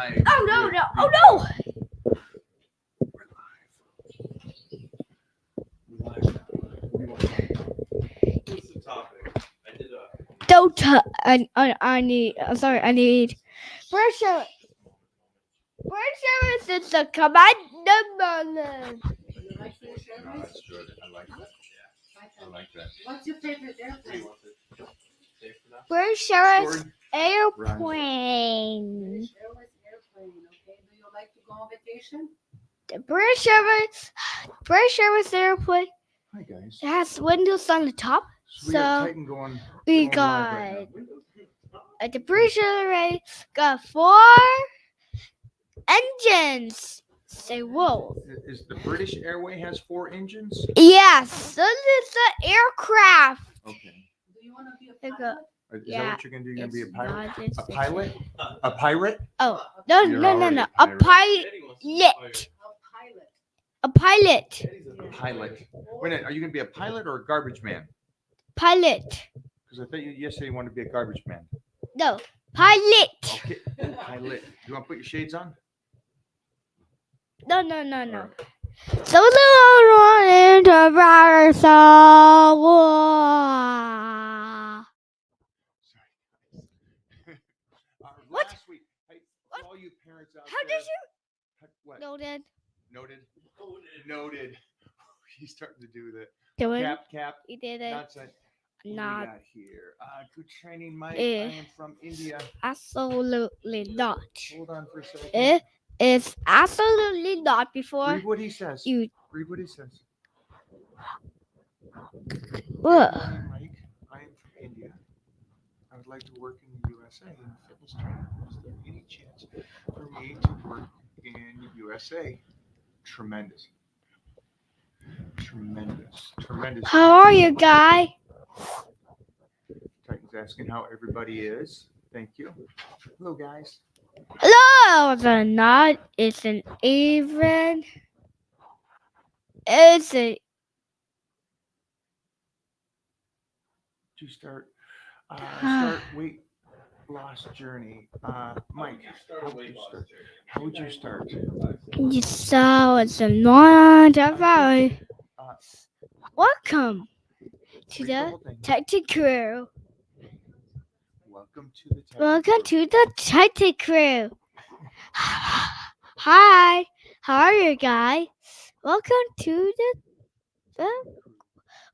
live. Oh no! We're live now. What do you want to talk about? What's the topic? I did I need pressure. Pressure is the command number. You like British No, Airways? that's good. I like that. Yeah, I like that. What's your favorite What do you airplane? want to say for that? Pressure Story? airplane. British Airways airplane, okay? Do you like to go on vacation? The British airplane Hi guys. it has windows on the top. So we got So Titan going we live right got now. the British Airways got 4 engines. Say whoa. Is the British Airway has 4 engines? Yes, so this is the aircraft. Okay. Do you want to be a There you pilot? Is that Yeah, what you're gonna do? You're gonna be a it's pirate? not this A picture. pilot? A pirate? Oh no You're no already no! a A pirate. pilot. A pilot. A pilot. Pilot. Wait a minute, are you gonna be a pilot or a garbage man? Pilot. Because I thought you yesterday you wanted to be a garbage man. No. Pilot. Okay. Pilot. You want to put your shades on? No. Or- So the one into virus. What? Last week, hey, What? for all you parents out How there. did you? What? Noted. Noted. He's starting to do the Do it. cap. You did it. Nonsense. What do we Not. got here? Good training, Mike. Eh. I am from India. Absolutely not. Hold on for a second. It is absolutely not before Read what he says. you. Read what he says. What? Good morning, Mike. I am from India. I would like to work in the USA in fitness training. Is there any chance for me to work in USA? Tremendous. How are you, guy? Titan's asking how everybody is. Thank you. Hello, guys. Hello. The not isn't even. Is it? To start weight loss journey. Mike, how would you start? You saw it's a not about. Welcome to Read the whole thing. Titan crew. Welcome to the Titan Welcome crew. to the Titan crew. Hi. How are you, guy? Welcome to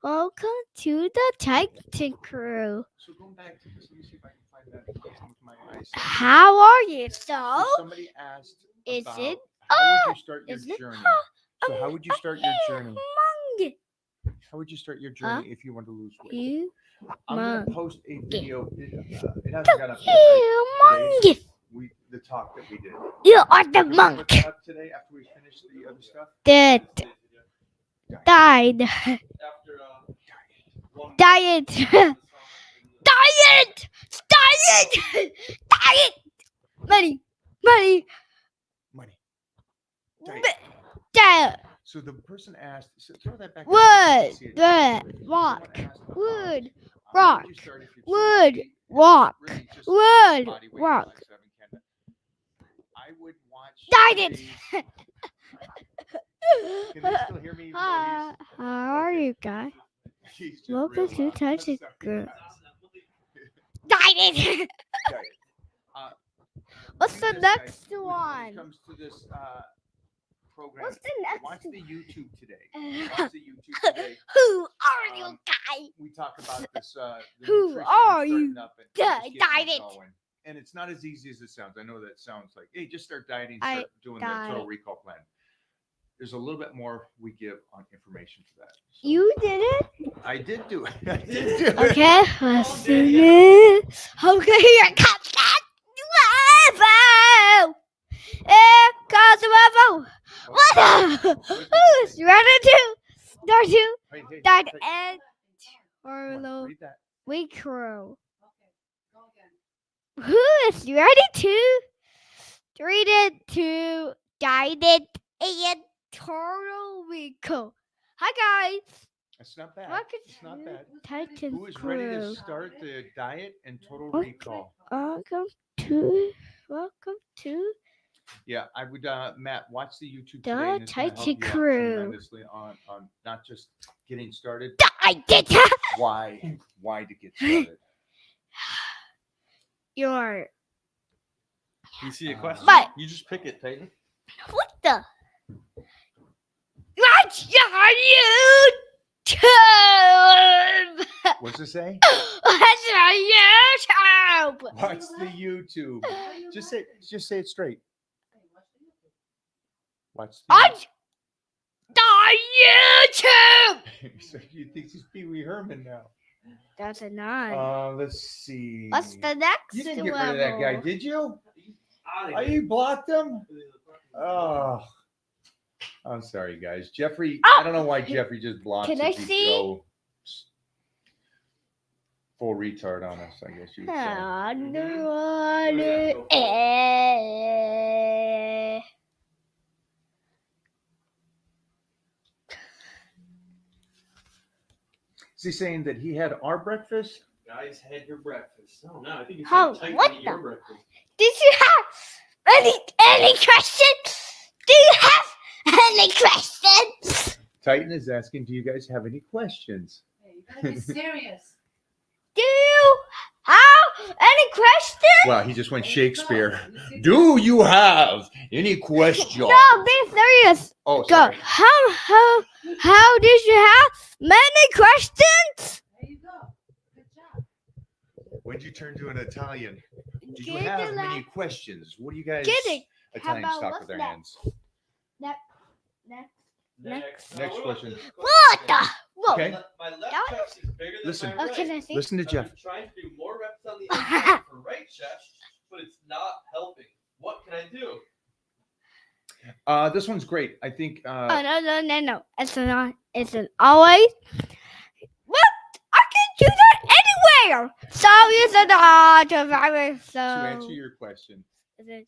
Welcome to the Titan crew. So going back to this, let me see if I can find that again with my eyes. How are you? So Somebody asked is about it? how would you start your is it- journey? So how would you start your journey? Humong. How would you start your journey if you want to lose weight? You I'm mon- gonna post a video. It hasn't got up yet, right? humongous. The talk that we did. You are the Can we monk put that up today after we finish the other stuff? that died. Diet. Diet. Diet. Money. Money. Diet. So the person asked. So throw that back. Wood. See it. The Someone rock. asked about, Wood. how rock, would you start if you're wood, 2 feet and rock, really just wood, body weight rock. relax, having Canada? I would watch. Diet. Can they still hear me? Even Hi. though How are you, guy? he's just Welcome real to loud. Titan Sorry, Crew. guys. Diet. Diet. What's Do the this, next guys. When one? it comes to this program, What's the next watch the YouTube today. one? Watch the YouTube today. Who are you, guy? We talk about this. The Who nutrition are and you? starting up and Yeah, just getting diet. it going. And it's not as easy as it sounds. I know that sounds like, hey, just start dieting, I start doing the got total it. recall plan. There's a little bit more we give on information for that. So You did it? I did do it. I did do it. Okay, let's see it. Okay, here comes that UFO. Here comes the UFO. What? Who's ready to start to Hey, that hey, and come or on, the read that. we crew? Okay, go again. Who is ready to read it to guide it and total recall? Hi guys. It's not bad. Welcome It's not to bad. Titan Who is ready to Crew. start the diet and total Okay. recall? Welcome to Yeah, I would, Matt, watch the YouTube The today, and it's going to help Titan you out Crew. tremendously on not just getting started, I did why to get started. Your You see a question? But- You just pick it, Titan. what the? Watch your YouTube. What's it say? Watch your YouTube. Watch the YouTube. Just say it straight. Watch the Watch the YouTube. So you think he's Pee Wee Herman now? That's a 9. Let's see. What's the next You didn't get level? rid of that guy, did you? Oh, you blocked him? Oh. I'm sorry, guys. Jeffrey, I don't know why Jeffrey just blocked Can I if you see? go full retard on us, I guess you would say. Is he saying that he had our breakfast? Guys had your breakfast. No, I think it's Oh, Titan what ate your the- breakfast. Did you have any questions? Do you have any questions? Titan is asking, do you guys have any questions? Hey, you gotta be serious. Do you have any questions? Well, he just went There you go. Shakespeare. You see Do you have any questions? No, be serious. Oh, Go. sorry. How did you have many questions? There you go. Good job. When did you turn to an Italian? Do you Get have it, many questions? What do you guys Kidding. Italians How about talk what's with their that? hands? Next. Next question. What the? Whoa. Okay. My left That chest is bigger than Listen. my right. Okay, I see. Listen to I've Jeff. been trying to do more reps on the inside for right chest, but it's not helping. What can I do? This one's great. I think. Oh no! It's not. It's an always. What? I can do that anywhere. So use the virus. So. To answer your question, Is it?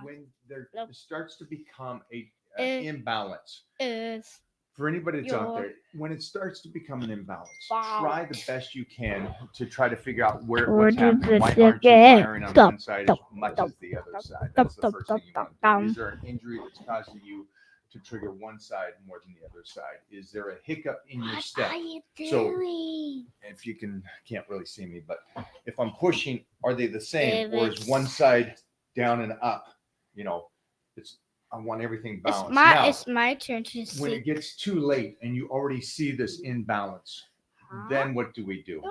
when there Nope. starts to become an It imbalance, is. for anybody that's out Your- there, when it starts to become an imbalance, Wow. try the best you can to try to figure out Where what's did happening. Why this aren't you get? firing on Stop, one side stop, as much stop, as the other side? stop, That's the stop, first stop, thing you want stop, to do. Is there an injury that's causing you to trigger one side more than the other side? Is there a hiccup in your step? you So- doing? If you can't really see me, but if I'm pushing, are they the same, If or is it's- one side down and up? You know, I want everything balanced. It's my turn to When see. it gets too late and you already see this imbalance, then what do we do?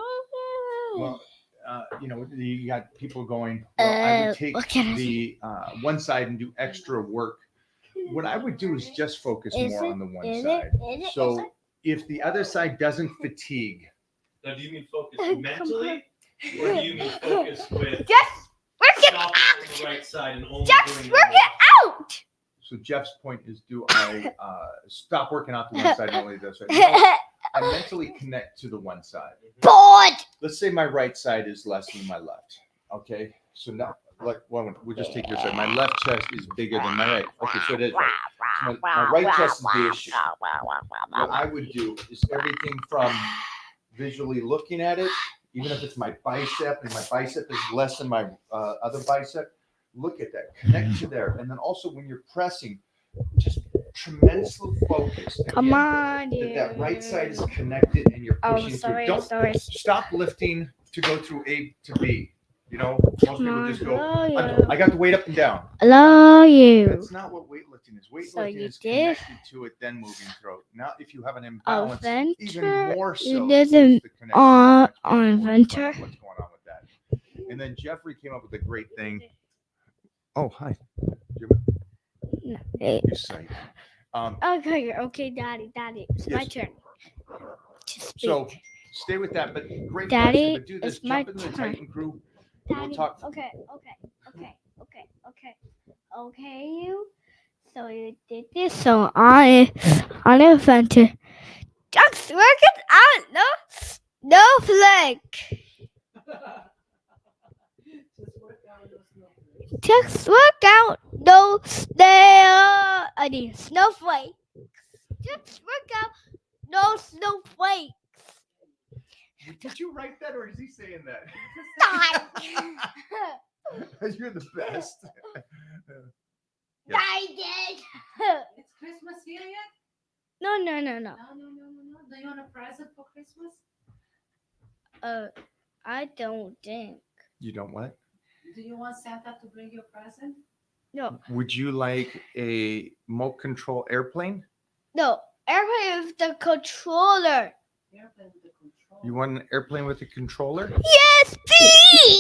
Well, you got people going, well, I would take what can I the one side and do extra work. What I would do is just focus Is more it- on the one is side. it? Is it? So if the other side doesn't fatigue, Now, do you mean focus Come mentally, or do you mean focus with Just work it stopping on out. the right side and only Just doing work the it out. so Jeff's point is, do I stop working out the one side and only the other side? No, I mentally connect to the one side. Bored. Let's say my right side is less than my left. Okay, so now, we'll just take your side. My left chest is bigger than my right. Okay, so it is right. So my right chest is the issue. What I would do is everything from visually looking at it, even if it's my bicep and my bicep is less than my other bicep, look at that, connect to there. And then also when you're pressing, just tremendously focus. Come again, on, dude. that right side is connected and you're Oh, pushing sorry, through. Don't sorry. stop lifting to go through A to B. You know, most people just go, Hello, I got the weight up and down. Hello, you. That's not what weightlifting is. So Weightlifting you is did? connected to it, then moving through it. Now, if you have an Oh, imbalance, Venture? even more so, You is didn't the connection on much more important. Venture? What's going on with that? And then Jeffrey came up with a great thing. Oh, hi. No, You sight. Okay, Daddy. It's my Yes. turn. To speak. So stay with that, but great Daddy, question. But do this. it's my Jump into the turn. Titan crew. We'll Daddy, talk. okay. You. So you did this. So on a Venture. Just work it out. No flake. Just work out with those snowflakes. Just work out. I need snowflake. Just work out. No snowflake. Did you write that, or is he saying that? Stop. You're the best. It's Christmas here yet? No. No. Do you want a present for Christmas? I don't think. You don't what? Do you want Santa to bring you a present? No. Would you like a remote control airplane? No. Airplane is the controller. Airplane with the control. You want an airplane with a controller? Yes, please.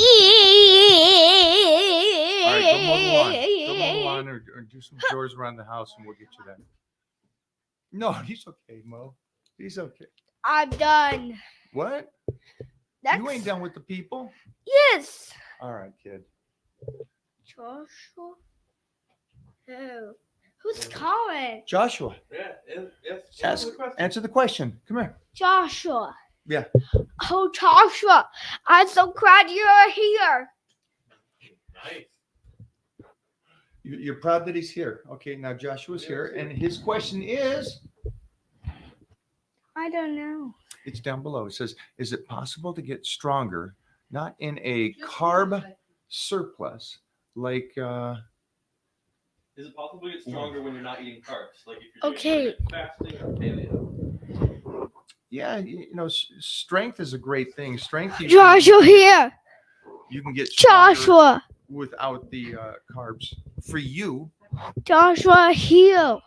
All right, go mow the lawn. Go mow the lawn or do some chores around the house and we'll get you that. No, he's okay, Mo. He's okay. I'm done. What? Next. You ain't done with the people? Yes. All right, kid. Joshua. Who? Who's calling? Joshua, Yeah. Yes. ask, answer the question. Come here. Joshua. Yeah. Oh, Joshua, I'm so glad you're here. Nice. You're proud that he's here. Okay, now Joshua's here, and his question is, I don't know. it's down below. It says, is it possible to get stronger, not in a Just carb one second. surplus, like, Is it possible to get stronger when you're not eating carbs? Like if you're doing Okay. intermittent fasting or paleo? yeah, strength is a great thing. Strength, Joshua here. you can get stronger Joshua. without the carbs. For you, Joshua here.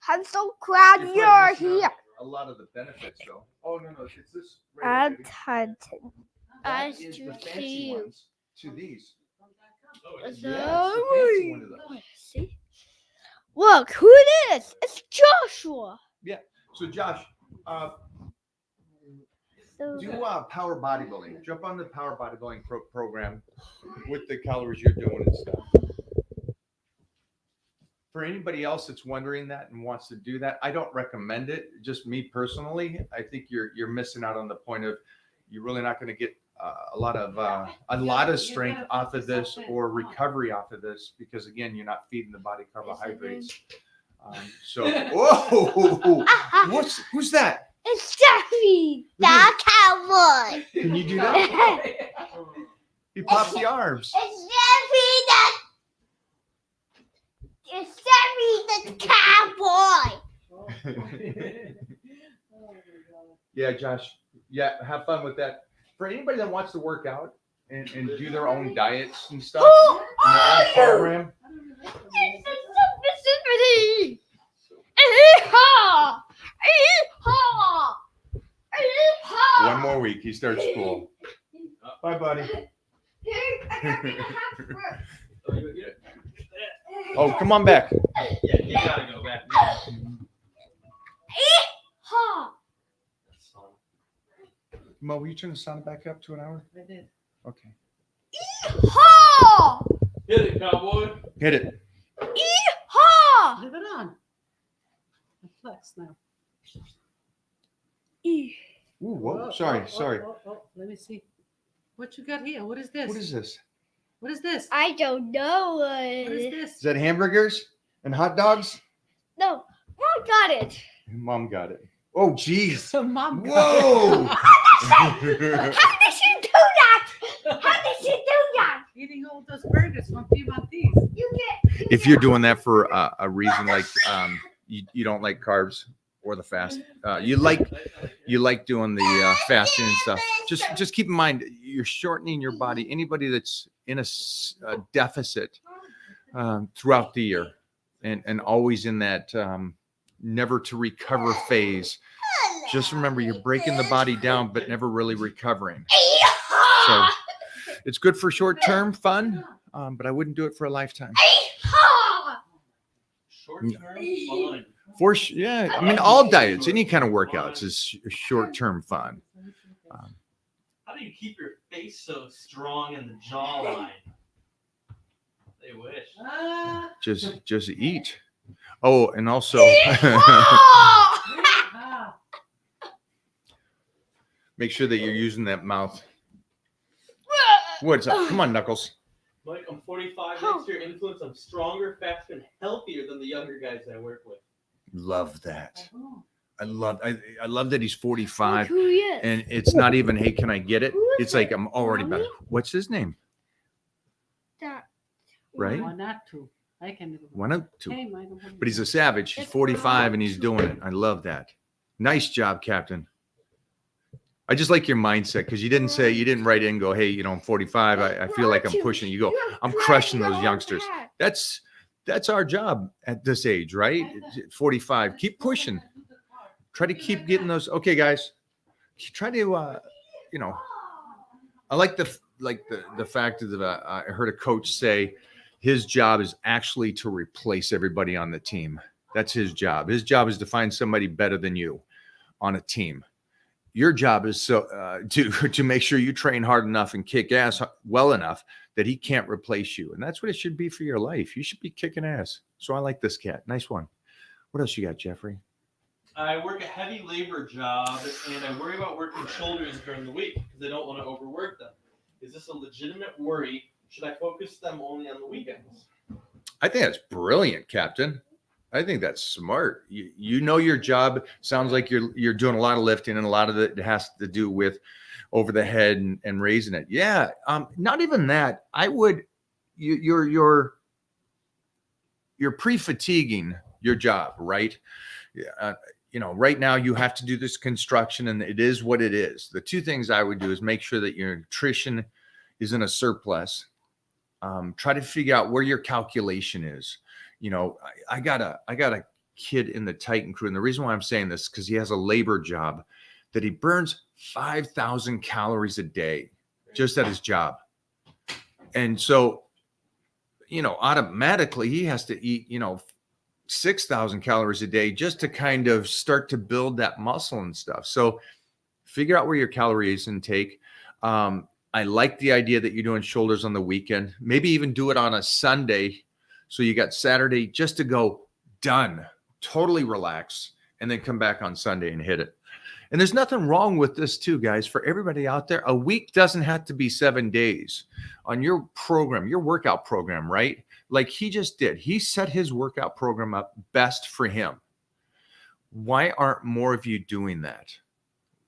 I'm so glad you're you're probably missing here. out a lot of the benefits, though. Oh, no, it's this. Right I'm here, baby. tired. That Nice is to the see fancy you. ones to these. Oh, it's So, Yeah, it's the fancy one of those. see? Look, who it is? It's Joshua. So, Josh, So, do power bodybuilding. Jump on the power bodybuilding program with the calories you're doing and stuff. For anybody else that's wondering that and wants to do that, I don't recommend it. Just me personally, I think you're missing out on the point of you're really not going to get a lot of strength off of this or recovery off of this because again, you're not feeding the body carbohydrates. Whoa, who's that? it's Jeffy, the cowboy. Can you do that? He popped the arms. It's Jeffy the cowboy. Yeah, Josh. Yeah, have fun with that. For anybody that wants to work out and do their own diets and stuff, Who and their are own you? program, Mississippi. Yeehaw! Yeehaw! Yeehaw! one more week, he starts school. Bye, buddy. Here, I got me the half fruit. Oh, you get it? Oh, come on back. Yeah, you gotta go back. Yeehaw! That's fine. Mo, will you turn the sound back up to an hour? I did. Okay. Yeehaw! Hit it, cowboy. Hit it. Yeehaw! Leave it on. I flex now. Ooh, whoa. Sorry. Oh, let me see. What you got here? What is this? What is this? What is this? I don't know What is Is this? that hamburgers and hot dogs? No, Mom got it. Mom got it. Oh, jeez. So mom got Whoa. How did you do that? How did you do that? Eating all those burgers from Piedmontese. If you're doing that for a reason like you don't like carbs or the fast, you like doing the fasting and stuff. Just keep in mind you're shortening your body. Anybody that's in a deficit throughout the year and always in that never to recover phase. Just remember you're breaking the body down but never really recovering. So it's good for short-term fun, but I wouldn't do it for a lifetime. Short term fun. Yeah, I mean all diets, any kind of workouts is short-term fun. How do you keep your face so strong in the jawline? They wish. Just eat. Oh, and also Ah, make sure that you're using that mouth. What's up? Come on, Knuckles. Mike, I'm 45 next year. Influence. I'm stronger, faster, and healthier than the younger guys I work with. Love that. oh. I love that he's 45 Who he is? and it's not even, hey, can I get it? It's like I'm already better. What's his name? That. Right? Or not to. I can do it. One of two. Hey, Michael, what do you But he's a think? savage. He's 45 and he's doing it. I love that. Nice job, Captain. I just like your mindset because you didn't write in and go, hey, you know, I'm 45. I feel like I'm pushing. You go, I'm crushing those youngsters. That's our job at this age, right? 45. Keep pushing. Try to keep getting those. Okay, guys. Try to, you know, I like the fact that I heard a coach say his job is actually to replace everybody on the team. That's his job. His job is to find somebody better than you on a team. Your job is to make sure you train hard enough and kick ass well enough that he can't replace you. And that's what it should be for your life. You should be kicking ass. So I like this cat. Nice one. What else you got, Jeffrey? I work a heavy labor job, and I worry about working shoulders during the week because I don't want to overwork them. Is this a legitimate worry? Should I focus them only on the weekends? I think that's brilliant, Captain. I think that's smart. You know your job. Sounds like you're doing a lot of lifting, and a lot of it has to do with over the head and raising it. Yeah. Not even that. I would. You're pre-fatiguing your job, right? Yeah. You know, right now you have to do this construction, and it is what it is. The two things I would do is make sure that your nutrition is in a surplus. Try to figure out where your calculation is. You know, I got a kid in the Titan crew, and the reason why I'm saying this is because he has a labor job that he burns 5,000 calories a day just at his job, and so, you know, automatically he has to eat, you know, 6,000 calories a day just to kind of start to build that muscle and stuff. So figure out where your calories intake. I like the idea that you're doing shoulders on the weekend, maybe even do it on a Sunday. So you got Saturday just to go done, totally relax, and then come back on Sunday and hit it. And there's nothing wrong with this too, guys. For everybody out there, a week doesn't have to be 7 days on your program, your workout program, right? Like he just did. He set his workout program up best for him. Why aren't more of you doing that?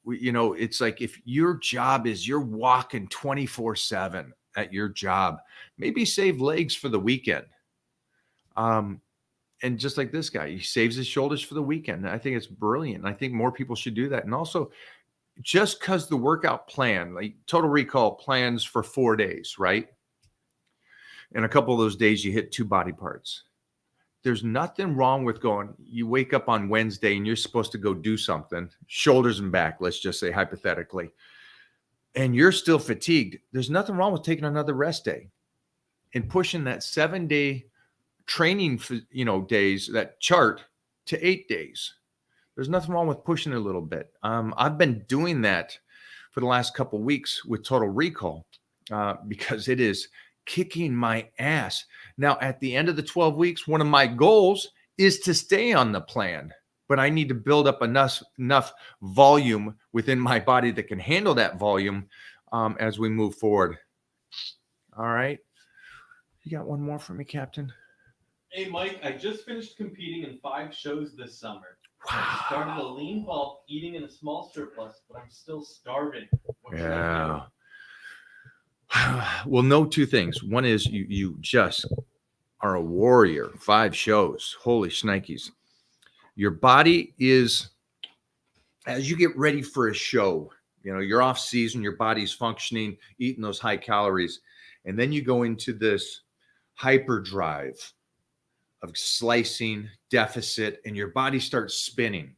You know, it's like if your job is you're walking 24/7 at your job, maybe save legs for the weekend. And just like this guy, he saves his shoulders for the weekend. I think it's brilliant. I think more people should do that. And also, just because the workout plan, like Total Recall plans for 4 days, right? And a couple of those days you hit 2 body parts. There's nothing wrong with going, you wake up on Wednesday and you're supposed to go do something, shoulders and back, let's just say hypothetically, and you're still fatigued. There's nothing wrong with taking another rest day and pushing that 7-day training, you know, days, that chart to 8 days. There's nothing wrong with pushing a little bit. I've been doing that for the last couple of weeks with Total Recall because it is kicking my ass. Now, at the end of the 12 weeks, one of my goals is to stay on the plan, but I need to build up enough volume within my body that can handle that volume as we move forward. All right. You got one more for me, Captain? Hey, Mike, I just finished competing in 5 shows this summer. Wow. I started a lean bulk, eating in a small surplus, but I'm still starving. What should I do? Well, know 2 things. One is you just are a warrior. 5 shows. Holy shnikes. Your body is, as you get ready for a show, you know, you're off season, your body's functioning, eating those high calories. And then you go into this hyperdrive of slicing, deficit, and your body starts spinning.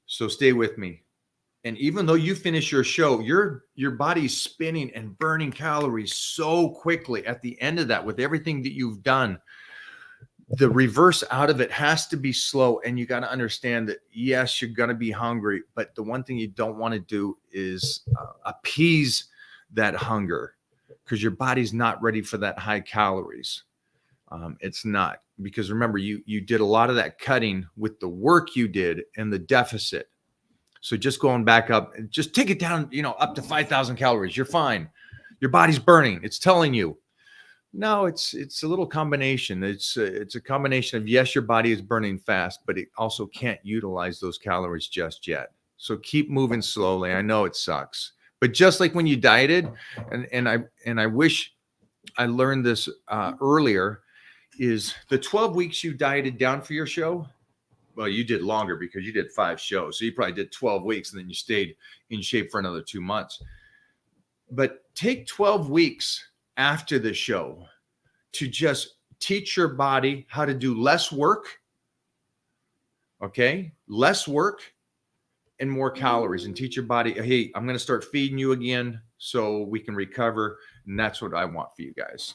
So stay with me. And even though you finish your show, your body's spinning and burning calories so quickly at the end of that with everything that you've done. The reverse out of it has to be slow. And you got to understand that, yes, you're going to be hungry. But the one thing you don't want to do is appease that hunger because your body's not ready for that high calories. It's not. Because remember, you did a lot of that cutting with the work you did and the deficit. So just going back up, just take it down, you know, up to 5,000 calories. You're fine. Your body's burning. It's telling you. No, it's a little combination. It's a combination of, yes, your body is burning fast, but it also can't utilize those calories just yet. So keep moving slowly. I know it sucks, but just like when you dieted, and I wish I learned this earlier. is the 12 weeks you dieted down for your show. Well, you did longer because you did 5 shows. So you probably did 12 weeks and then you stayed in shape for another 2 months. But take 12 weeks after the show to just teach your body how to do less work. Okay? Less work and more calories, and teach your body, hey, I'm going to start feeding you again so we can recover. And that's what I want for you guys.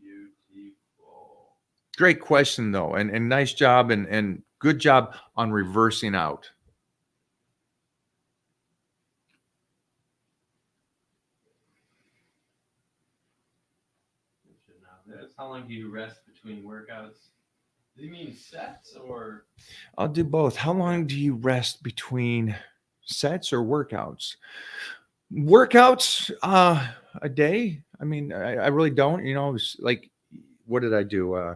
Beautiful. Great question, though, and nice job, and good job on reversing out. How long do you rest between workouts? Do you mean sets or? I'll do both. How long do you rest between sets or workouts? Workouts, a day. I mean, I really don't. You know, it's like, what did I do?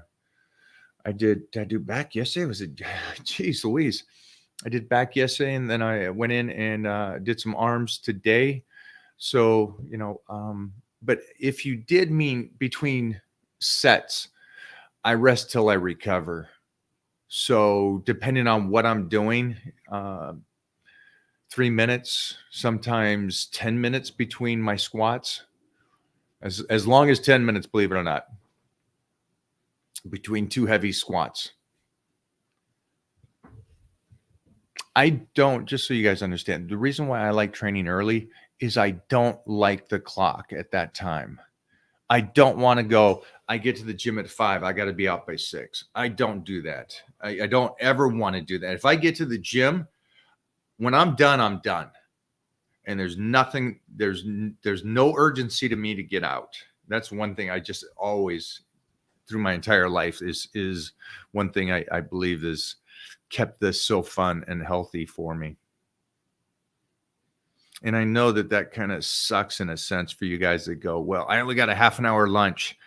Did I do back yesterday? Was it? Geez, Louise. I did back yesterday, and then I went in and did some arms today. So, you know, but if you did mean between sets, I rest till I recover. So depending on what I'm doing, 3 minutes, sometimes 10 minutes between my squats, as long as 10 minutes, believe it or not, between 2 heavy squats. I don't, just so you guys understand, the reason why I like training early is I don't like the clock at that time. I don't want to go, I get to the gym at 5, I got to be out by 6. I don't do that. I don't ever want to do that. If I get to the gym, when I'm done, I'm done. And there's nothing, there's no urgency to me to get out. That's one thing I just always, through my entire life, is one thing I believe has kept this so fun and healthy for me. And I know that kind of sucks in a sense for you guys that go, well, I only got a half an hour lunch.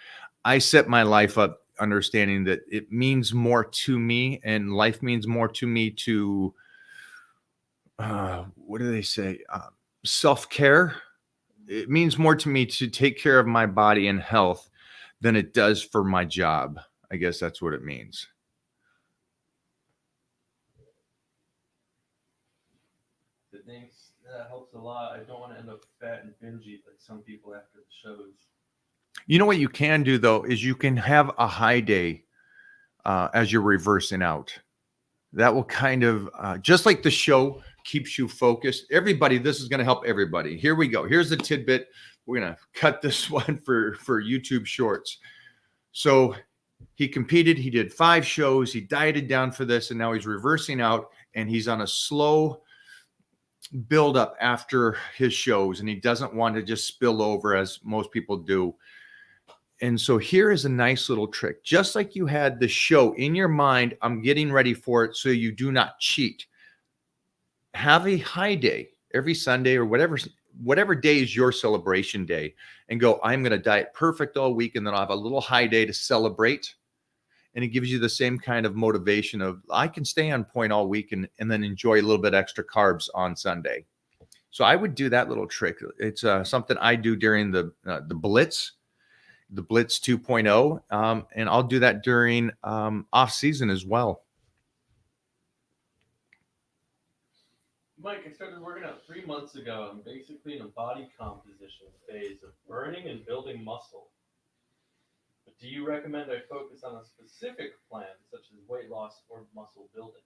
I set my life up understanding that it means more to me, and life means more to me to, what do they say? Self-care. It means more to me to take care of my body and health than it does for my job. I guess that's what it means. Thanks. That helps a lot. I don't want to end up fat and binge eat like some people after the shows. You know what you can do, though, is you can have a high day as you're reversing out. That will kind of, just like the show keeps you focused. Everybody, this is going to help everybody. Here we go. Here's the tidbit. We're going to cut this one for YouTube Shorts. So he competed. He did 5 shows. He dieted down for this, and now he's reversing out, and he's on a slow build up after his shows, and he doesn't want to just spill over as most people do. And so here is a nice little trick. Just like you had the show in your mind, I'm getting ready for it, so you do not cheat. Have a high day every Sunday or whatever day is your celebration day, and go, I'm going to diet perfect all week, and then I'll have a little high day to celebrate. And it gives you the same kind of motivation of, I can stay on point all week and then enjoy a little bit extra carbs on Sunday. So I would do that little trick. It's something I do during the Blitz 2.0. And I'll do that during off season as well. Mike, I started working out 3 months ago. I'm basically in a body composition phase of burning and building muscle. But do you recommend I focus on a specific plan, such as weight loss or muscle building?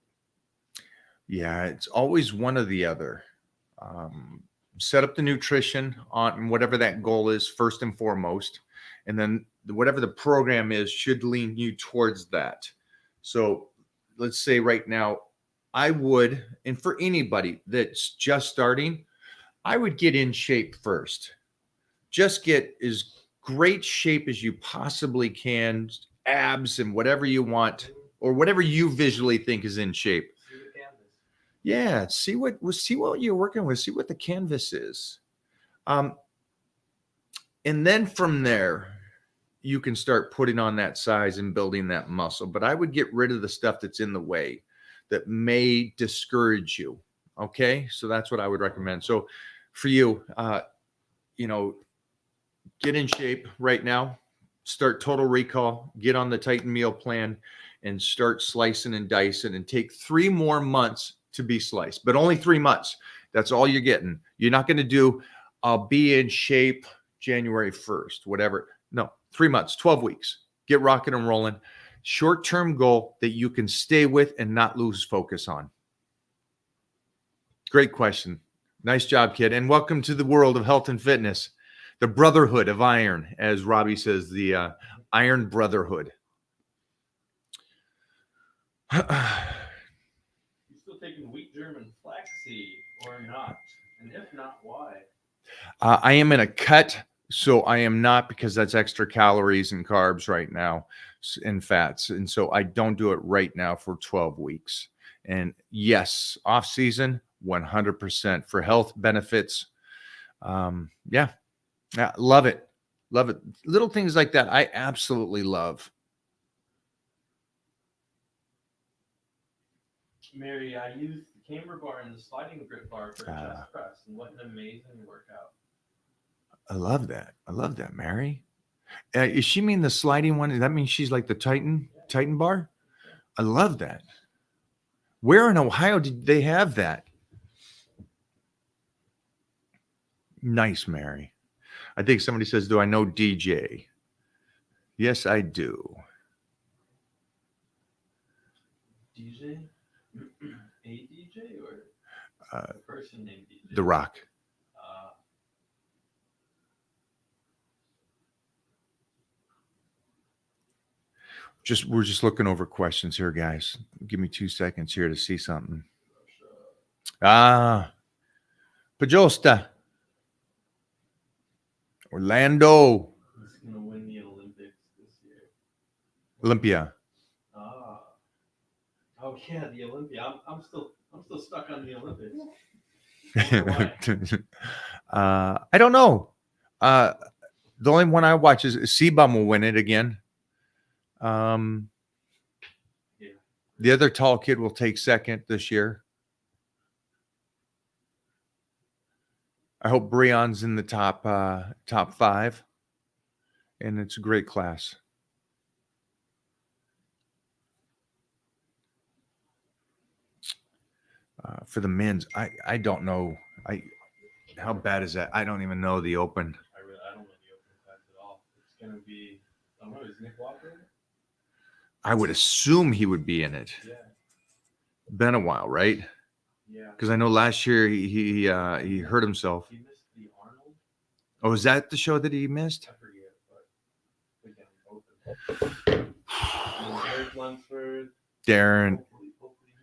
Yeah, it's always one or the other. Set up the nutrition on whatever that goal is first and foremost. And then whatever the program is should lean you towards that. So let's say right now, I would, and for anybody that's just starting, I would get in shape first. Just get as great shape as you possibly can, abs and whatever you want, or whatever you visually think is in shape. See the canvas. Yeah, see what you're working with, see what the canvas is. And then from there, you can start putting on that size and building that muscle. But I would get rid of the stuff that's in the way that may discourage you. Okay, so that's what I would recommend. So for you, get in shape right now. start Total Recall, get on the Titan meal plan, and start slicing and dicing, and take 3 more months to be sliced, but only 3 months. That's all you're getting. You're not going to do, I'll be in shape January 1st, whatever. No, 3 months, 12 weeks. Get rocking and rolling. Short-term goal that you can stay with and not lose focus on. Great question. Nice job, kid. And welcome to the world of health and fitness. The brotherhood of iron, as Robbie says, the iron brotherhood. You still taking wheat germ and flaxseed or not? And if not, why? I am in a cut, so I am not, because that's extra calories and carbs right now and fats. And so I don't do it right now for 12 weeks. And yes, off season, 100% for health benefits. Yeah, love it. Love it. Little things like that I absolutely love. Mary, I used the camber bar and the sliding grip bar for a chest press, and what an amazing workout. I love that. I love that, Mary. Is she mean the sliding one? Does that mean she's like the Titan bar? I love that. Where in Ohio did they have that? Nice, Mary. I think somebody says, do I know DJ? Yes, I do. DJ? A DJ or a person named DJ? The Rock. We're just looking over questions here, guys. Give me 2 seconds here to see something. Pajosta. Orlando. Who's going to win the Olympics this year? Olympia. Oh yeah, the Olympia. I'm still stuck on the Olympics. I don't know. The only one I watch is Seabum will win it again. Yeah. The other tall kid will take second this year. I hope Breon's in the top 5, and it's a great class. For the men's, I don't know. How bad is that? I don't even know the open. I don't know the open class at all. It's gonna be. I don't know. Is Nick Walker in it? I would assume he would be in it. Yeah. Been a while, right? Yeah. Because I know last year he hurt himself. He missed the Arnold. Oh, is that the show that he missed? I forget, but again, open. Eric Lunsford. Darren.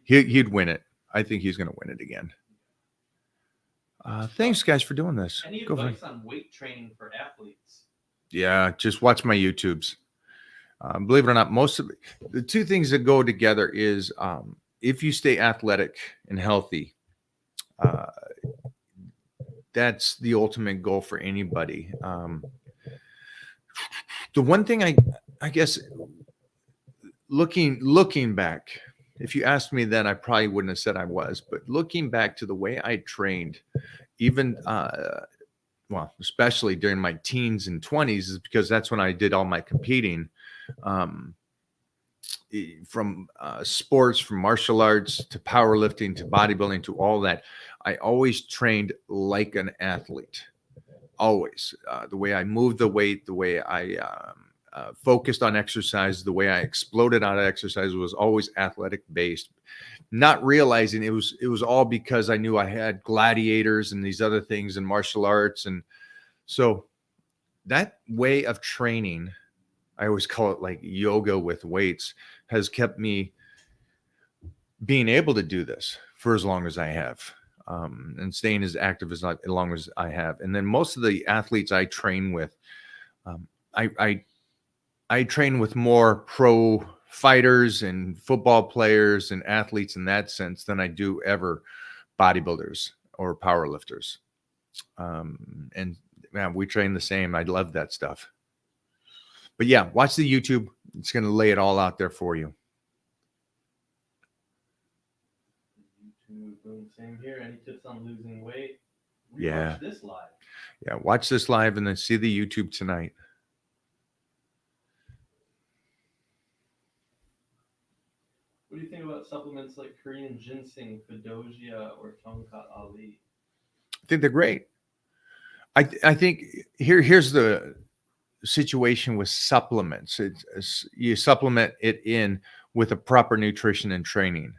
He'd win it. I think he's going to win it again. Thanks, guys, for doing this. Any advice on weight training for athletes? Yeah, just watch my YouTubes. Believe it or not, most of the 2 things that go together is if you stay athletic and healthy, that's the ultimate goal for anybody. The one thing I guess looking back, if you asked me then, I probably wouldn't have said I was, but looking back to the way I trained, even especially during my teens and 20s, is because that's when I did all my competing, from sports, from martial arts to powerlifting to bodybuilding to all that. I always trained like an athlete. Always. The way I moved the weight, the way I focused on exercise, the way I exploded out of exercise was always athletic based, not realizing it was all because I knew I had gladiators and these other things and martial arts. And so that way of training, I always call it like yoga with weights, has kept me being able to do this for as long as I have, and staying as active as long as I have. And then most of the athletes I train with, I train with more pro fighters and football players and athletes in that sense than I do ever bodybuilders or powerlifters. And man, we train the same. I love that stuff. But yeah, watch the YouTube. It's going to lay it all out there for you. YouTube, same here. Any tips on losing weight? Yeah. Watch this live. Yeah, watch this live and then see the YouTube tonight. What do you think about supplements like Korean ginseng, Fedosia, or Tongkat Ali? I think they're great. I think here's the situation with supplements. You supplement it in with a proper nutrition and training.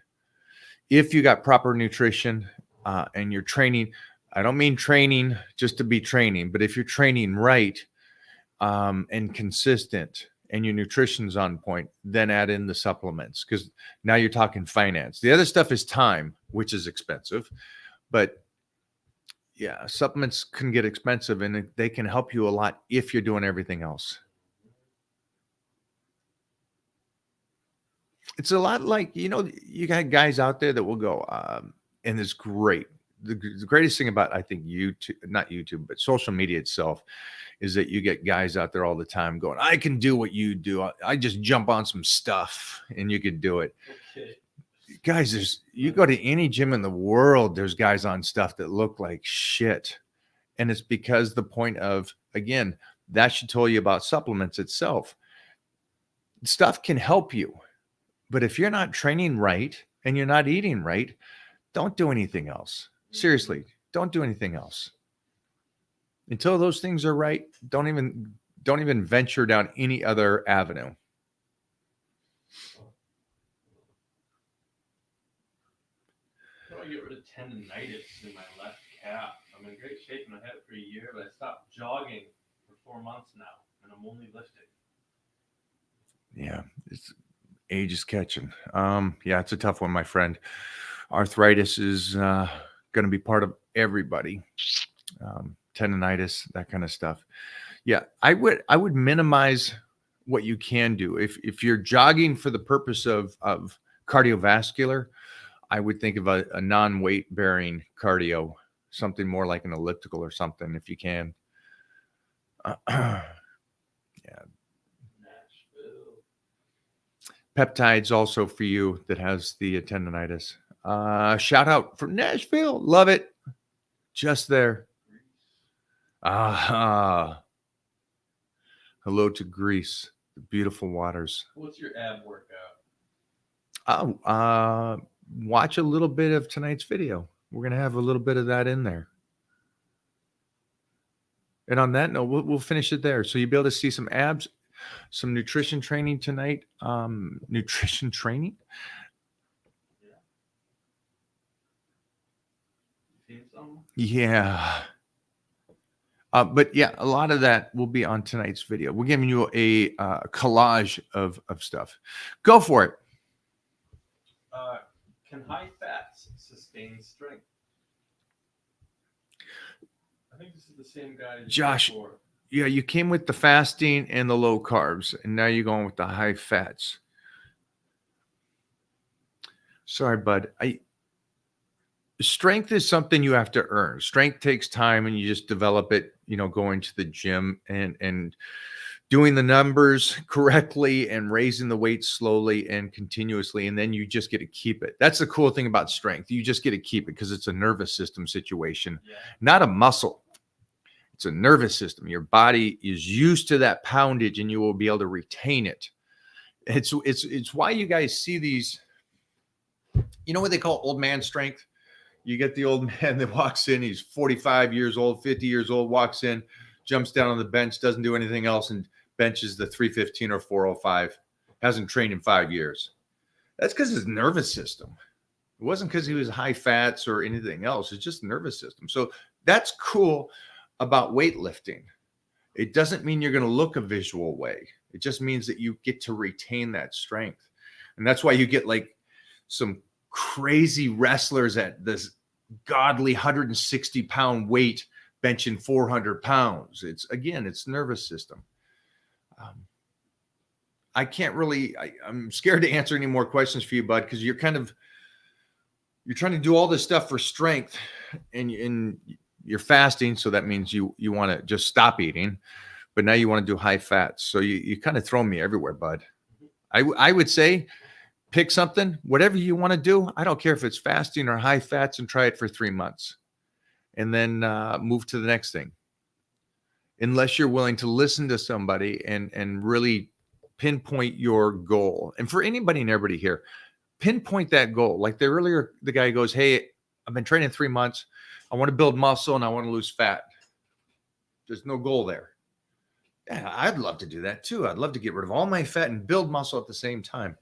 If you got proper nutrition and you're training, I don't mean training just to be training, but if you're training right and consistent and your nutrition's on point, then add in the supplements, because now you're talking finance. The other stuff is time, which is expensive, but yeah, supplements can get expensive and they can help you a lot if you're doing everything else. It's a lot like, you got guys out there that will go, and it's great. The greatest thing about, I think, YouTube, not YouTube, but social media itself, is that you get guys out there all the time going, I can do what you do. I just jump on some stuff and you can do it. Okay. Guys, you go to any gym in the world, there's guys on stuff that look like shit. And it's because the point of, again, that should tell you about supplements itself. Stuff can help you, but if you're not training right and you're not eating right, don't do anything else. Seriously, don't do anything else. Until those things are right, don't even venture down any other avenue. How do I get rid of tendonitis in my left calf? I'm in great shape and I had it for a year, but I stopped jogging for 4 months now, and I'm only lifting. Yeah, age is catching. Yeah, it's a tough one, my friend. Arthritis is going to be part of everybody. Tendonitis, that kind of stuff. Yeah, I would minimize what you can do. If you're jogging for the purpose of cardiovascular, I would think of a non-weight bearing cardio, something more like an elliptical or something, if you can. Yeah. Nashville. Peptides also for you that has the tendonitis. Shout out from Nashville. Love it. Just there. Hello to Greece, the beautiful waters. What's your ab workout? Watch a little bit of tonight's video. We're going to have a little bit of that in there. And on that note, we'll finish it there. So you'll be able to see some abs, some nutrition training tonight. Nutrition training. Seen some? Yeah. But yeah, a lot of that will be on tonight's video. We're giving you a collage of stuff. Go for it. Can high fats sustain strength? I think this is the same guy as Josh. before. Yeah, you came with the fasting and the low carbs, and now you're going with the high fats. Sorry, bud. Strength is something you have to earn. Strength takes time, and you just develop it, going to the gym and doing the numbers correctly and raising the weight slowly and continuously, and then you just get to keep it. That's the cool thing about strength. You just get to keep it because it's a nervous system situation, not a muscle. It's a nervous system. Your body is used to that poundage, and you will be able to retain it. It's why you guys see these, what they call old man strength? You get the old man that walks in, he's 45 years old, 50 years old, walks in, jumps down on the bench, doesn't do anything else, and benches the 315 or 405. Hasn't trained in 5 years. That's because his nervous system. It wasn't because he was high fats or anything else. It's just nervous system. So that's cool about weightlifting. It doesn't mean you're going to look a visual way. It just means that you get to retain that strength. And that's why you get like some crazy wrestlers at this godly 160-pound weight benching 400 pounds. It's nervous system. I can't really, I'm scared to answer any more questions for you, bud, because you're trying to do all this stuff for strength and you're fasting. So that means you want to just stop eating, but now you want to do high fats. So you kind of throw me everywhere, bud. I would say, pick something, whatever you want to do. I don't care if it's fasting or high fats, and try it for 3 months and then move to the next thing. Unless you're willing to listen to somebody and really pinpoint your goal. And for anybody and everybody here, pinpoint that goal. Like the guy goes, hey, I've been training 3 months. I want to build muscle and I want to lose fat. There's no goal there. Yeah, I'd love to do that too. I'd love to get rid of all my fat and build muscle at the same time.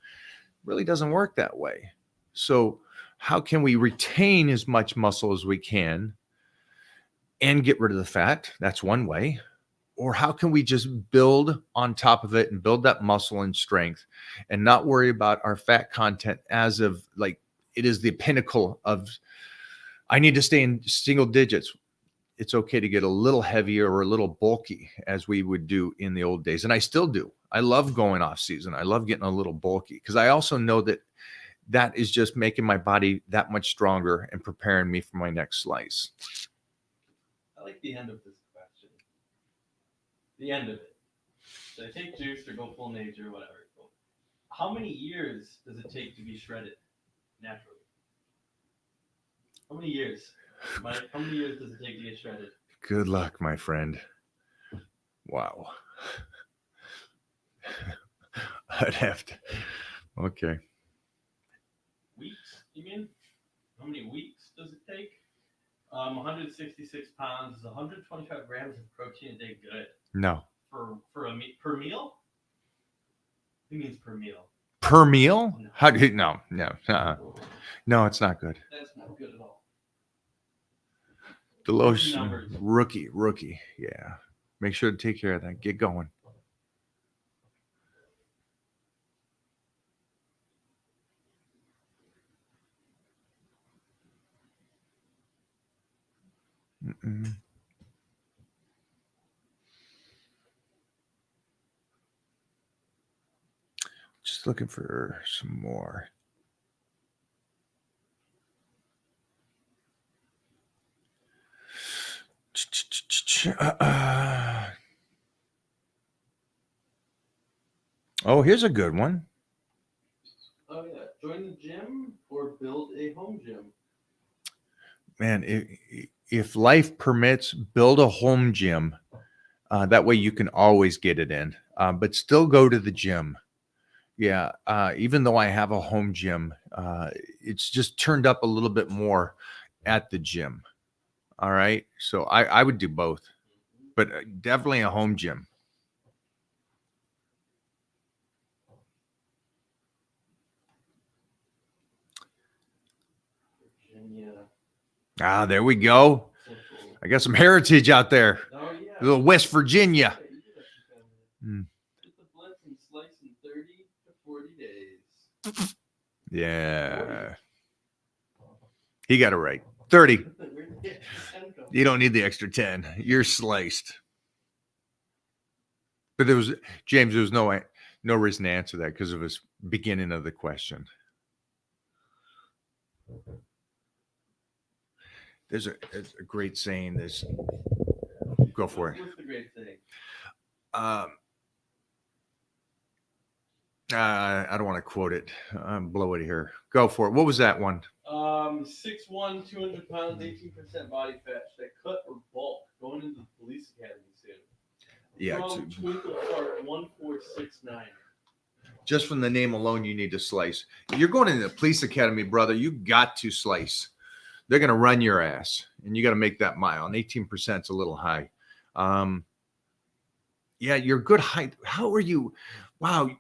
Really doesn't work that way. So how can we retain as much muscle as we can and get rid of the fat? That's one way. Or how can we just build on top of it and build that muscle and strength and not worry about our fat content as of like it is the pinnacle of I need to stay in single digits. It's okay to get a little heavier or a little bulky as we would do in the old days. And I still do. I love going off season. I love getting a little bulky because I also know that that is just making my body that much stronger and preparing me for my next slice. I like the end of this question. The end of it. Should I take juice or go full nature, whatever? How many years does it take to be shredded naturally? How many years? Mike, how many years does it take to get shredded? Good luck, my friend. Wow. I'd have to. Okay. Weeks, you mean? How many weeks does it take? 166 pounds is 125 grams of protein a day good? No. Per meal? He means per meal. Per meal? No. How do you? No. No, it's not good. That's not good at all. The rookie. Yeah. Make sure to take care of that. Get going. Mm-mm. Just looking for some more. Oh, here's a good one. Oh yeah, join the gym or build a home gym. Man, if life permits, build a home gym. That way you can always get it in, but still go to the gym. Yeah, even though I have a home gym, it's just turned up a little bit more at the gym. All right, so I would do both, but definitely a home gym. Virginia. Ah, there we go. I got some heritage out there. Oh yeah. A little West Virginia. Yeah, you did actually found it. Get the blitz and slice in 30 to 40 days. Yeah. He got it right. 30. Where did the extra 10 come You don't need the extra 10. You're sliced. But there was no reason to answer that because of his beginning of the question. There's a great saying. Go for it. What's the great thing? I don't want to quote it. Blow it here. Go for it. What was that one? 6'1", 200 pounds, 18% body fat. Should I cut or bulk? Going into the police academy soon. Yeah. From Twinkle Park 1469. Just from the name alone, you need to slice. You're going into the police academy, brother. You got to slice. They're going to run your ass, and you got to make that mile. And 18% is a little high. Yeah, you're good height. How are you? Wow.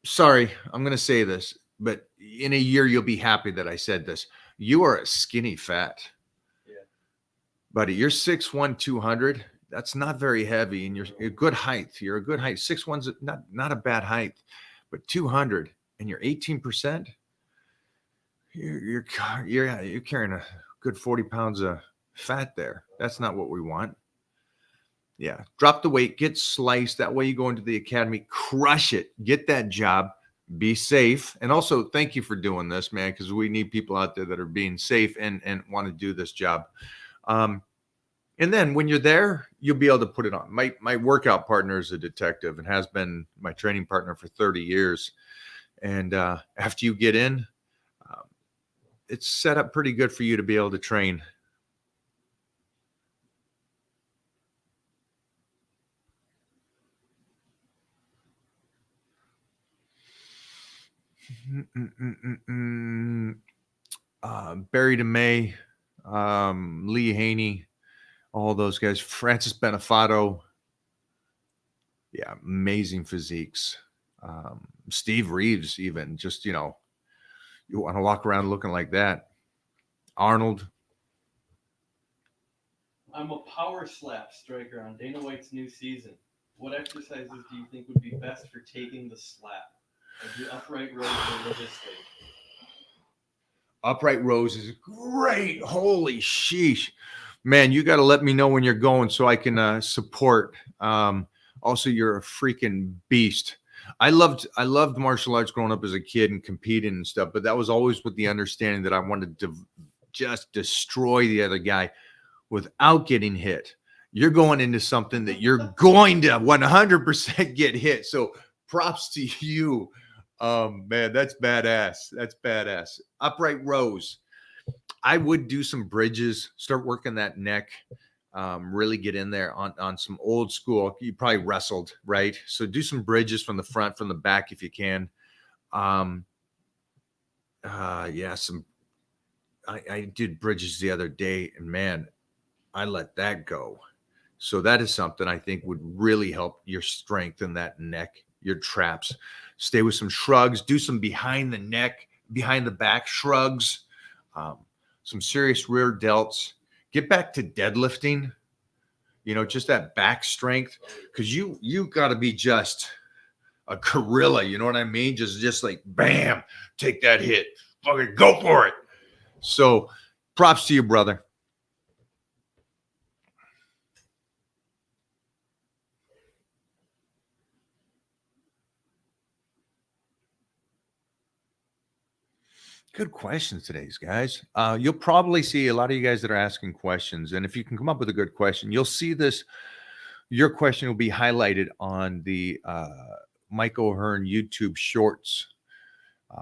Sorry, I'm going to say this, but in a year, you'll be happy that I said this. You are a skinny fat. Yeah. Buddy, you're 6'1", 200. That's not very heavy, and you're a good height. You're a good height. 6'1's not a bad height, but 200 and you're 18%. You're carrying a good 40 pounds of fat there. That's not what we want. Yeah, drop the weight, get sliced. That way you go into the academy, crush it, get that job, be safe. And also thank you for doing this, man, because we need people out there that are being safe and want to do this job. And then when you're there, you'll be able to put it on. My workout partner is a detective and has been my training partner for 30 years. And after you get in, it's set up pretty good for you to be able to train. Barry DeMay, Lee Haney, all those guys. Francis Benefato. Yeah, amazing physiques. Steve Reeves, even just, you want to walk around looking like that. Arnold. I'm a power slap striker on Dana White's new season. What exercises do you think would be best for taking the slap? I do upright rows religiously. Upright rows is great. Holy sheesh. Man, you got to let me know when you're going so I can support. Also, you're a freaking beast. I loved martial arts growing up as a kid and competing and stuff, but that was always with the understanding that I wanted to just destroy the other guy without getting hit. You're going into something that you're going to 100% get hit. So props to you. Man, that's badass. That's badass. Upright rows. I would do some bridges, start working that neck, really get in there on some old school. You probably wrestled, right? So do some bridges from the front, from the back if you can. Yeah, I did bridges the other day, and man, I let that go. So that is something I think would really help your strength in that neck, your traps. Stay with some shrugs, do some behind the neck, behind the back shrugs, some serious rear delts. Get back to deadlifting, just that back strength, because you got to be just a gorilla, you know what I mean? Just like, bam, take that hit, fucking go for it. So props to you, brother. Good questions today, guys. You'll probably see a lot of you guys that are asking questions. And if you can come up with a good question, you'll see this. Your question will be highlighted on the Mike O'Hearn YouTube shorts.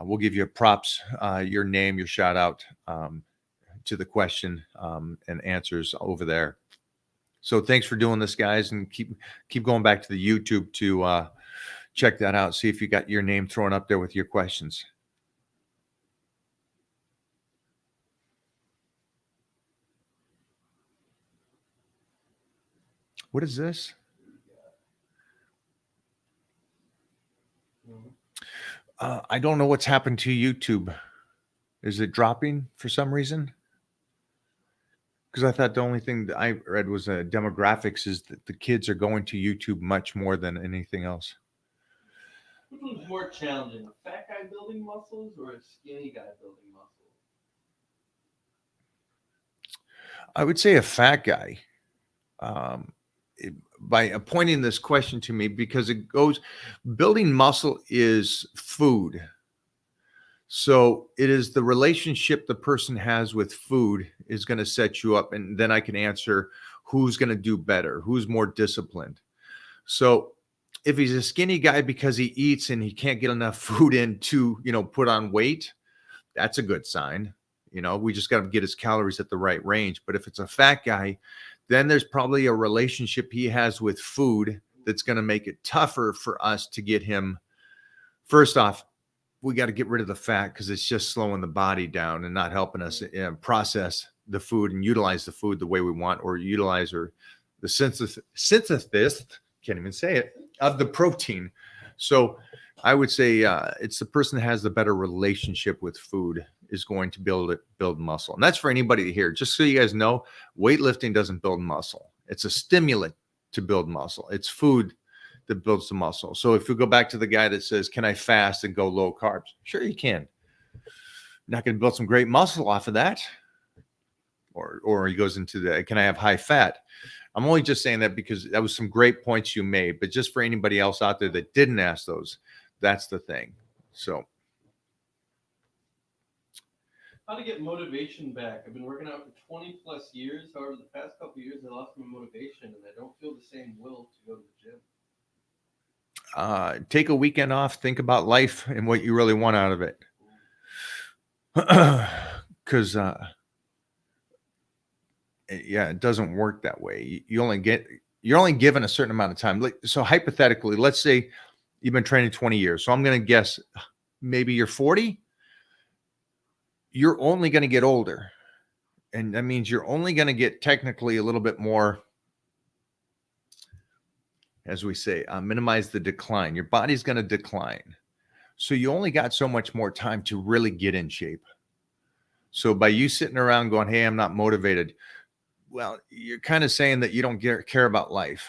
We'll give you props, your name, your shout out to the question and answers over there. So thanks for doing this, guys. And keep going back to the YouTube to check that out. See if you got your name thrown up there with your questions. What is this? I don't know what's happened to YouTube. Is it dropping for some reason? Because I thought the only thing that I read was demographics is that the kids are going to YouTube much more than anything else. Which one's more challenging, a fat guy building muscles or a skinny guy building muscles? I would say a fat guy. By appointing this question to me, because it goes, building muscle is food. So it is the relationship the person has with food is going to set you up. And then I can answer who's going to do better, who's more disciplined. So if he's a skinny guy because he eats and he can't get enough food in to, put on weight, that's a good sign. We just got to get his calories at the right range. But if it's a fat guy, then there's probably a relationship he has with food that's going to make it tougher for us to get him. First off, we got to get rid of the fat because it's just slowing the body down and not helping us process the food and utilize the food the way we want, or utilize the synthesis, can't even say it, of the protein. So I would say it's the person that has the better relationship with food is going to build muscle. And that's for anybody here. Just so you guys know, weightlifting doesn't build muscle. It's a stimulant to build muscle. It's food that builds the muscle. So if we go back to the guy that says, can I fast and go low carbs? Sure you can. Not going to build some great muscle off of that. Or he goes into the, can I have high fat? I'm only just saying that because that was some great points you made. But just for anybody else out there that didn't ask those, that's the thing. So how to get motivation back. I've been working out for 20 plus years. However, the past couple of years, I lost my motivation and I don't feel the same will to go to the gym. Take a weekend off. Think about life and what you really want out of it. Because, it doesn't work that way. You're only given a certain amount of time. So hypothetically, let's say you've been training 20 years. So I'm going to guess maybe you're 40, you're only going to get older. And that means you're only going to get technically a little bit more, as we say, minimize the decline. Your body's going to decline. So you only got so much more time to really get in shape. So by you sitting around going, hey, I'm not motivated, well, you're kind of saying that you don't care about life.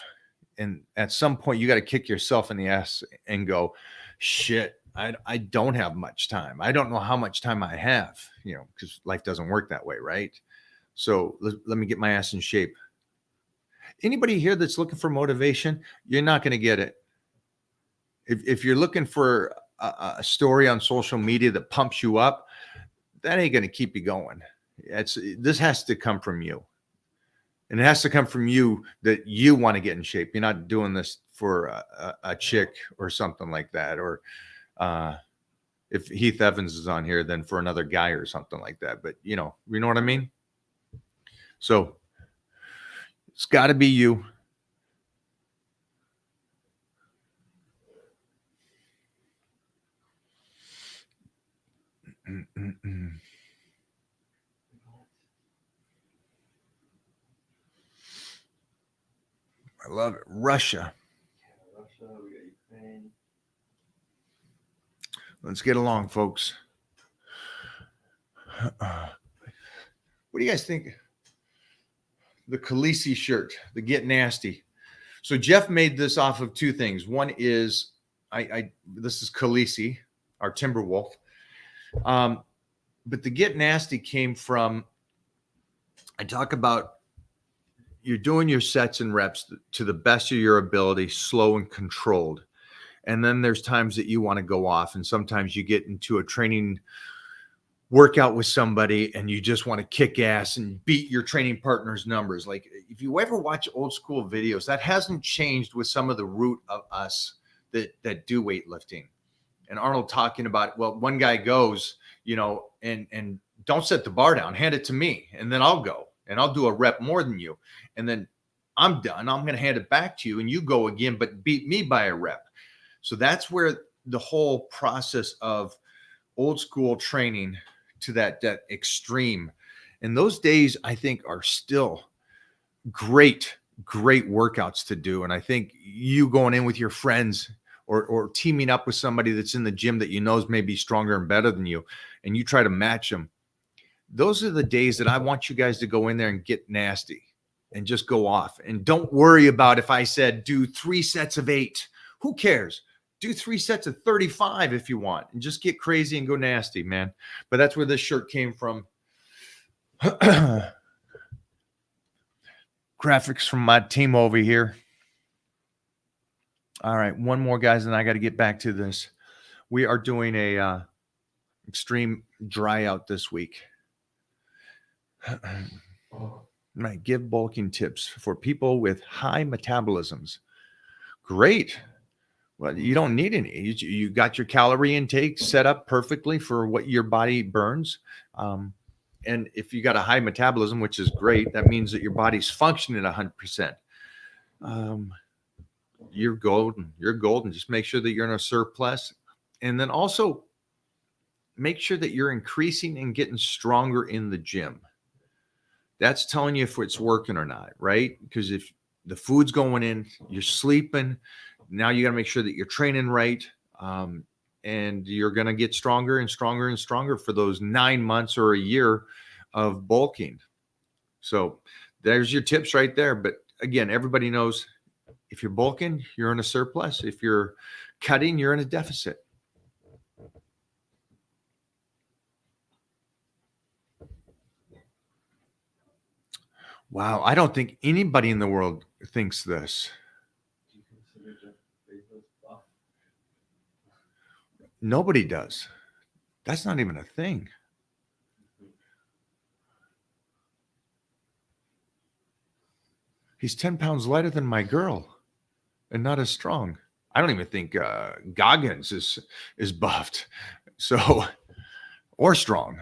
And at some point, you got to kick yourself in the ass and go, shit, I don't have much time. I don't know how much time I have, because life doesn't work that way, right? So let me get my ass in shape. Anybody here that's looking for motivation, you're not going to get it. If you're looking for a story on social media that pumps you up, that ain't going to keep you going. This has to come from you. And it has to come from you that you want to get in shape. You're not doing this for a chick or something like that. Or if Heath Evans is on here, then for another guy or something like that. But, you know what I mean? So it's got to be you. I love it. Russia. Russia, we got Ukraine. Let's get along, folks. What do you guys think? The Khaleesi shirt, the Get Nasty. So Jeff made this off of two things. One is this is Khaleesi, our timber wolf. But the Get Nasty came from, I talk about you're doing your sets and reps to the best of your ability, slow and controlled. And then there's times that you want to go off, and sometimes you get into a training workout with somebody and you just want to kick ass and beat your training partner's numbers. Like if you ever watch old school videos, that hasn't changed with some of the root of us that do weightlifting. And Arnold talking about, well, one guy goes, and don't set the bar down, hand it to me, and then I'll go and I'll do a rep more than you. And then I'm done. I'm going to hand it back to you and you go again, but beat me by a rep. So that's where the whole process of old school training to that extreme. And those days, I think, are still great workouts to do. And I think you going in with your friends or teaming up with somebody that's in the gym that is maybe stronger and better than you, and you try to match them. Those are the days that I want you guys to go in there and get nasty and just go off. And don't worry about if I said do 3 sets of 8. Who cares? Do 3 sets of 35 if you want, and just get crazy and go nasty, man. But that's where this shirt came from. Graphics from my team over here. All right, one more, guys, and I got to get back to this. We are doing a extreme dry out this week. Right, give bulking tips for people with high metabolisms. Great. Well, you don't need any. You got your calorie intake set up perfectly for what your body burns. And if you got a high metabolism, which is great, that means that your body's functioning at 100%. You're golden. You're golden. Just make sure that you're in a surplus. And then also make sure that you're increasing and getting stronger in the gym. That's telling you if it's working or not, right? Because if the food's going in, you're sleeping. Now you got to make sure that you're training right, and you're going to get stronger and stronger and stronger for those 9 months or a year of bulking. So there's your tips right there. But again, everybody knows if you're bulking, you're in a surplus. If you're cutting, you're in a deficit. Wow, I don't think anybody in the world thinks this. Nobody does. That's not even a thing. He's 10 pounds lighter than my girl and not as strong. I don't even think Goggins is buffed. So, or strong.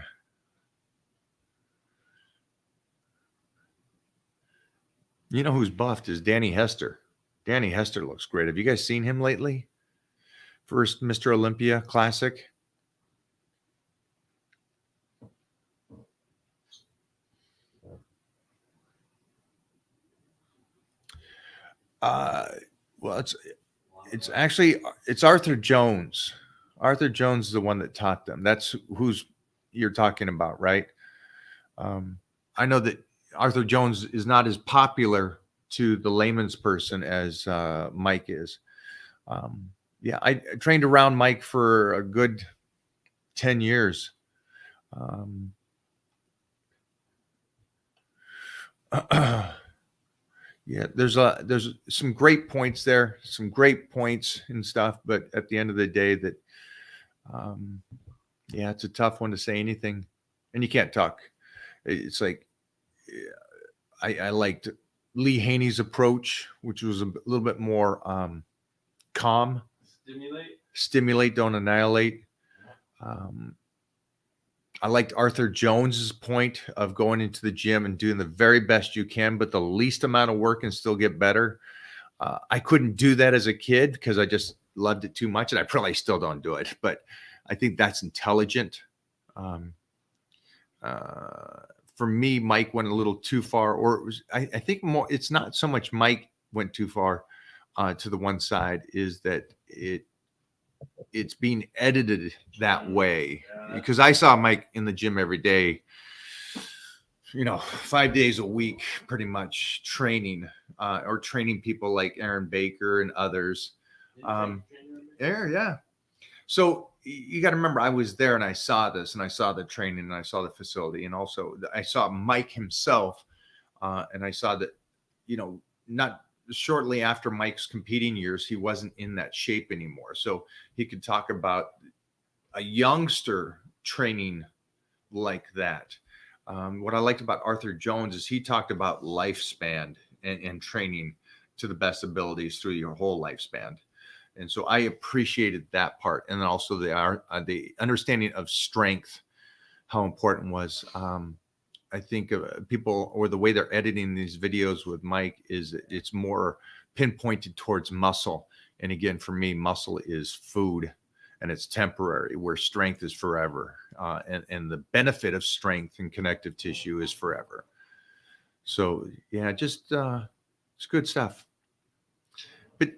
You know who's buffed is Danny Hester. Danny Hester looks great. Have you guys seen him lately? First Mr. Olympia Classic. Well, it's actually it's Arthur Jones. Arthur Jones is the one that taught them. That's who's you're talking about, right? I know that Arthur Jones is not as popular to the layman's person as Mike is. Yeah, I trained around Mike for a good 10 years. Yeah, there's some great points there, some great points and stuff, but at the end of the day, that yeah, it's a tough one to say anything, and you can't talk. It's like I liked Lee Haney's approach, which was a little bit more calm, stimulate, don't annihilate. I liked Arthur Jones's point of going into the gym and doing the very best you can, but the least amount of work and still get better. I couldn't do that as a kid because I just loved it too much, and I probably still don't do it. But I think that's intelligent. For me, Mike went a little too far, or it was, I think more. It's not so much Mike went too far to the one side, is that it's being edited that way, because I saw Mike in the gym every day, 5 days a week, pretty much training or training people like Aaron Baker and others. Yeah. So you got to remember, I was there and I saw this, and I saw the training, and I saw the facility, and also I saw Mike himself, and I saw that, not shortly after Mike's competing years, he wasn't in that shape anymore. So he could talk about a youngster training like that. What I liked about Arthur Jones is he talked about lifespan and training to the best abilities through your whole lifespan. And so I appreciated that part. And then also the understanding of strength, how important was. I think people, or the way they're editing these videos with Mike, is it's more pinpointed towards muscle. And again, for me, muscle is food, and it's temporary, where strength is forever. And the benefit of strength and connective tissue is forever. So yeah, just it's good stuff. But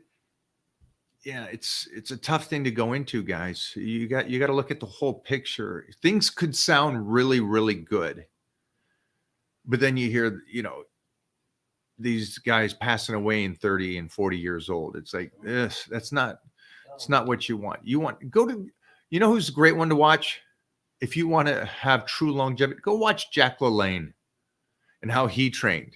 yeah, it's a tough thing to go into, guys. You got to look at the whole picture. Things could sound really, really good, but then you hear, these guys passing away in 30 and 40 years old. It's like, it's not what you want. You want, who's a great one to watch? If you want to have true longevity, go watch Jack LaLanne and how he trained.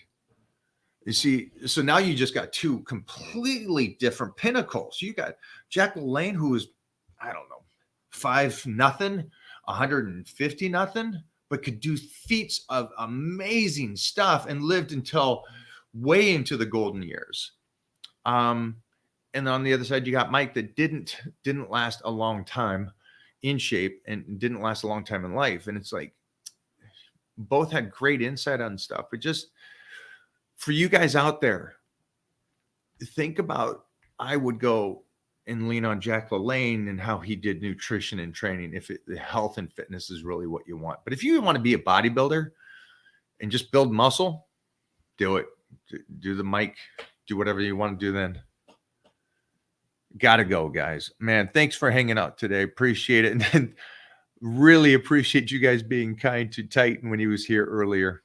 You see, so now you just got two completely different pinnacles. You got Jack LaLanne, who was, I don't know, 5-0, 150-0, but could do feats of amazing stuff and lived until way into the golden years. And on the other side, you got Mike that didn't last a long time in shape and didn't last a long time in life. And it's like, both had great insight on stuff, but just for you guys out there, think about, I would go and lean on Jack LaLanne and how he did nutrition and training, if the health and fitness is really what you want. But if you want to be a bodybuilder and just build muscle, do it. Do the Mike, do whatever you want to do then. Gotta go, guys. Man, thanks for hanging out today. Appreciate it. And really appreciate you guys being kind to Titan when he was here earlier.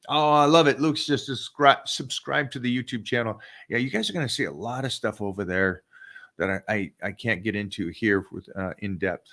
Oh, I love it. Luke's just subscribe to the YouTube channel. Yeah, you guys are going to see a lot of stuff over there that I can't get into here with in depth.